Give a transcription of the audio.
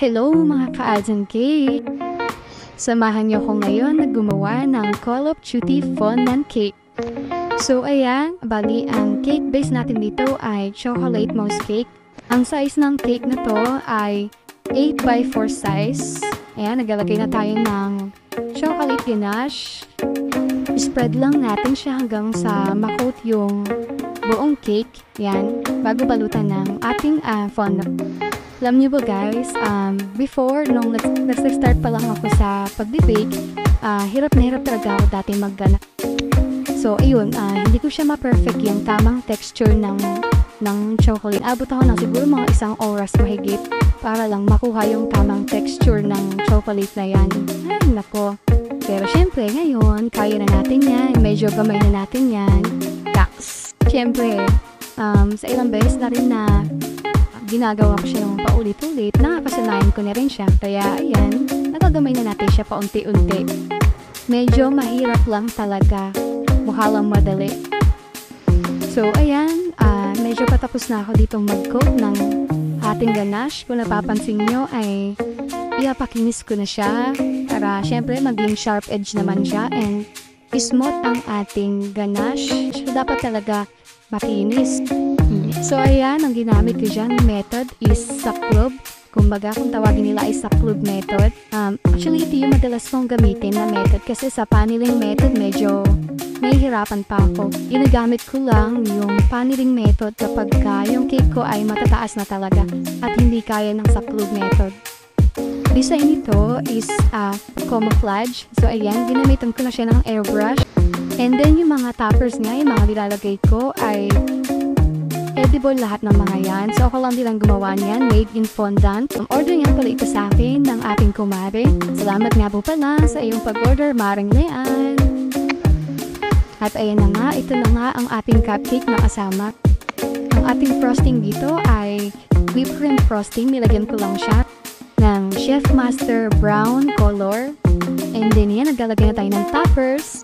Hello mga ka-ads and cake! Samahan niyo ko ngayon na gumawa ng Call of Duty fondant cake. So ayan, bali ang cake base natin dito ay chocolate mousse cake. Ang size ng cake na to ay 8x4 size. Ayan, naglalagay na tayo ng chocolate ganache. Spread lang natin siya hanggang sa makoat yung buong cake. Yan, bago balutan ng ating fondant. Alam niyo ba guys, before, nung nag-start pa lang ako sa pagbe-bake, hirap na hirap talaga ako dati magganap. So, ayun, hindi ko siya ma-perfect yung tamang texture ng chocolate. Abot ako ng siguro mga 1 oras mahigit para lang makuha yung tamang texture ng chocolate na yan. Ay, nako. Pero syempre, ngayon, kaya na natin yan. Medyo gamay na natin yan. Tax. Syempre, sa ilang beses na rin na ginagawa ko siya ng paulit-ulit, nakakasanayan ko na rin siya. Kaya, ayan, nagagamay na natin siya paunti-unti. Medyo mahirap lang talaga. Mukha lang madali. So, ayan, medyo patapos na ako ditong mag-coat ng ating ganache. Kung napapansin nyo ay ipapakinis ko na siya para syempre maging sharp edge naman siya and smooth ang ating ganache. So, dapat talaga makinis. So, ayan, ang ginamit ko dyan method is saklob. Kumbaga, kung tawagin nila ay saklob method. Actually, ito yung madalas kong gamitin na method kasi sa paneling method medyo nahihirapan pa ako. Ginagamit ko lang yung paneling method kapag yung cake ko ay matataas na talaga at hindi kaya ng saklob method. Design nito is camouflage. So, ayan, ginamitan ko na siya ng airbrush. And then, yung mga toppers nga, yung mga nilalagay ko ay edible lahat ng mga yan. So, ako lang din ang gumawa niyan. Made in fondant. Order niya pala ito sa akin ng ating kumare. Salamat nga po pala sa iyong pag-order, Maring Leanne. At ayan na nga, ito na nga ang ating cupcake na kasama. Ang ating frosting dito ay whipped cream frosting. Nilagyan ko lang siya ng Chef Master Brown color. And then yan, naglalagay na tayo ng toppers.